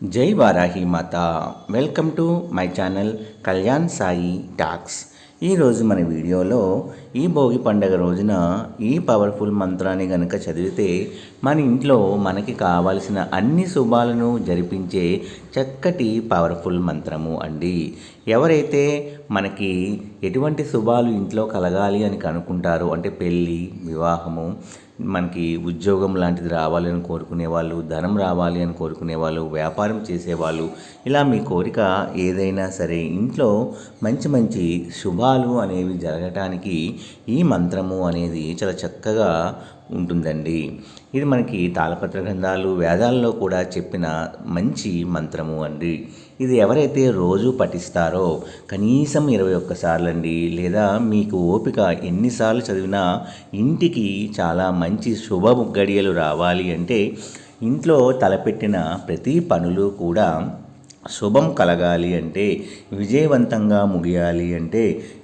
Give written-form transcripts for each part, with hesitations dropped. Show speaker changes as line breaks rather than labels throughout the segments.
జై వారాహి మాత. Welcome to my channel Kalyan Sai talks. ఈరోజు మన వీడియోలో ఈ భోగి పండగ రోజున ఈ పవర్ఫుల్ మంత్రాన్ని గనక చదివితే మన ఇంట్లో మనకి కావాల్సిన అన్ని శుభాలను జరిపించే చక్కటి పవర్ఫుల్ మంత్రము అండి. ఎవరైతే మనకి ఎటువంటి శుభాలు ఇంట్లో కలగాలి అని అనుకుంటారో, అంటే పెళ్ళి, వివాహము, మనకి ఉద్యోగం లాంటిది రావాలని కోరుకునే వాళ్ళు, ధనం రావాలి అని కోరుకునే వాళ్ళు, వ్యాపారం చేసేవాళ్ళు, ఇలా మీ కోరిక ఏదైనా సరే ఇంట్లో మంచి మంచి శుభాలు అనేవి జరగటానికి ఈ మంత్రము అనేది చాలా చక్కగా ఉంటుందండి. ఇది మనకి తాళపత్ర గ్రంథాలు, వేదాల్లో కూడా చెప్పిన మంచి మంత్రము అండి. ఇది ఎవరైతే రోజు పఠిస్తారో కనీసం 21 సార్లు అండి, లేదా మీకు ఓపిక ఎన్నిసార్లు చదివినా ఇంటికి చాలా మంచి శుభ గడియలు రావాలి అంటే, ఇంట్లో తలపెట్టిన ప్రతి పనులు కూడా శుభం కలగాలి అంటే, విజయవంతంగా ముగియాలి అంటే,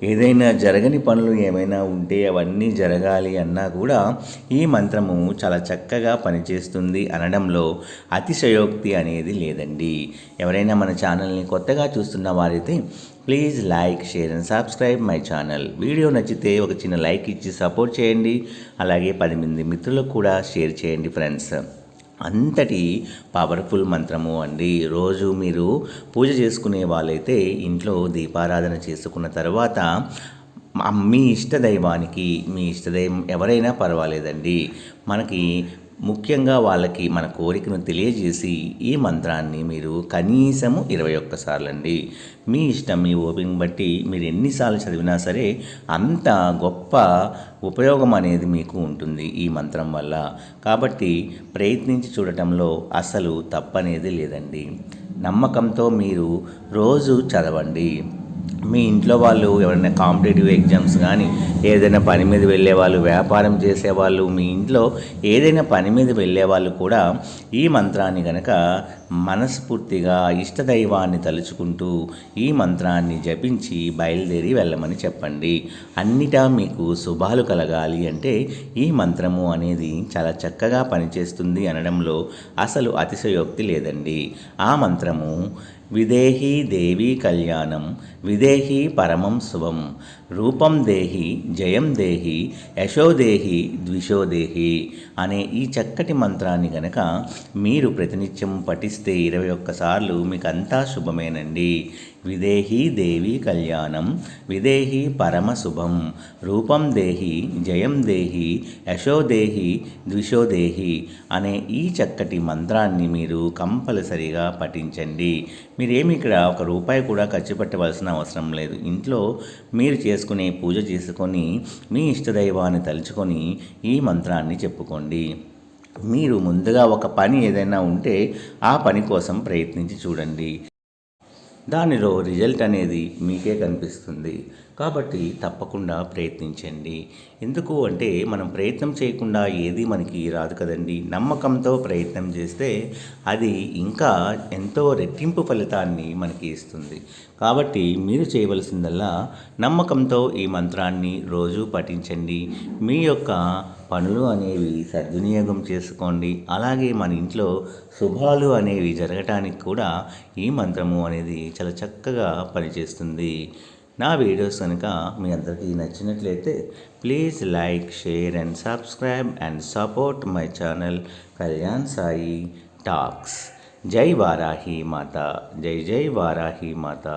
ఏదైనా జరగని పనులు ఏమైనా ఉంటే అవన్నీ జరగాలి అన్నా కూడా ఈ మంత్రము చాలా చక్కగా పనిచేస్తుంది అనడంలో అతిశయోక్తి అనేది లేదండి. ఎవరైనా మన ఛానల్ని కొత్తగా చూస్తున్న వారైతే please like, share and subscribe my channel. Video నచ్చితే ఒక చిన్న లైక్ ఇచ్చి సపోర్ట్ చేయండి. అలాగే 10 మంది మిత్రులకు కూడా షేర్ చేయండి ఫ్రెండ్స్. అంతటి పవర్ఫుల్ మంత్రము అండి. రోజు మీరు పూజ చేసుకునే వాళ్ళైతే ఇంట్లో దీపారాధన చేసుకున్న తర్వాత మీ ఇష్టదైవానికి, మీ ఇష్టదైవం ఎవరైనా పర్వాలేదండి, మనకి ముఖ్యంగా వాళ్ళకి మన కోరికను తెలియజేసి ఈ మంత్రాన్ని మీరు కనీసము 21 సార్లు అండి, మీ ఇష్టం, మీ ఓపికను బట్టి మీరు ఎన్నిసార్లు చదివినా సరే అంత గొప్ప ఉపయోగం అనేది మీకు ఉంటుంది ఈ మంత్రం వల్ల. కాబట్టి ప్రయత్నించి చూడటంలో అసలు తప్పనేది లేదండి. నమ్మకంతో మీరు రోజు చదవండి. మీ ఇంట్లో వాళ్ళు ఎవరైనా కాంపిటేటివ్ ఎగ్జామ్స్ కానీ, ఏదైనా పని మీద వెళ్ళేవాళ్ళు, వ్యాపారం చేసేవాళ్ళు, మీ ఇంట్లో ఏదైనా పని మీద వెళ్ళేవాళ్ళు కూడా ఈ మంత్రాన్ని కనుక మనస్ఫూర్తిగా ఇష్టదైవాన్ని తలుచుకుంటూ ఈ మంత్రాన్ని జపించి బయలుదేరి వెళ్ళమని చెప్పండి. అన్నిటా మీకు శుభాలు కలగాలి అంటే ఈ మంత్రము అనేది చాలా చక్కగా పనిచేస్తుంది అనడంలో అసలు అతిశయోక్తి లేదండి. ఆ మంత్రము విదేహి దేవి కళ్యాణం, విదేహి పరమం శుభం, రూపం దేహి జయం దేహి, యశోదేహి ద్విషోదేహి అనే ఈ చక్కటి మంత్రాన్ని గనక మీరు ప్రతినిత్యం పఠిస్తే 21 సార్లు మీకు అంతా శుభమేనండి. విదేహి దేవి కళ్యాణం, విదేహి పరమ శుభం, రూపం దేహి జయం దేహి, యశోదేహి ద్విషోదేహి అనే ఈ చక్కటి మంత్రాన్ని మీరు కంపల్సరిగా పఠించండి. మీరేమి ఇక్కడ ₹1 కూడా ఖర్చు పెట్టవలసిన అవసరం లేదు. ఇంట్లో మీరు చేసుకునే పూజ చేసుకొని మీ ఇష్టదైవాన్ని తలుచుకొని ఈ మంత్రాన్ని చెప్పుకోండి. మీరు ముందుగా ఒక పని ఏదైనా ఉంటే ఆ పని కోసం ప్రయత్నించి చూడండి. దానిలో రిజల్ట్ అనేది మీకే కనిపిస్తుంది. కాబట్టి తప్పకుండా ప్రయత్నించండి. ఎందుకు అంటే మనం ప్రయత్నం చేయకుండా ఏది మనకి రాదు కదండి. నమ్మకంతో ప్రయత్నం చేస్తే అది ఇంకా ఎంతో రెట్టింపు ఫలితాన్ని మనకి ఇస్తుంది. కాబట్టి మీరు చేయవలసిందల్లా నమ్మకంతో ఈ మంత్రాన్ని రోజు పఠించండి. మీ యొక్క పనులు అనేవి సద్వినియోగం చేసుకోండి. అలాగే మన ఇంట్లో శుభాలు అనేవి జరగటానికి కూడా ఈ మంత్రము అనేది చాలా చక్కగా పనిచేస్తుంది. నా వీడియోస్ కనుక మీ అందరికీ నచ్చినట్లయితే please like, share and subscribe and support my channel Kalyan Sai talks. జై వారాహి మాత. జై జై వారాహి మాత.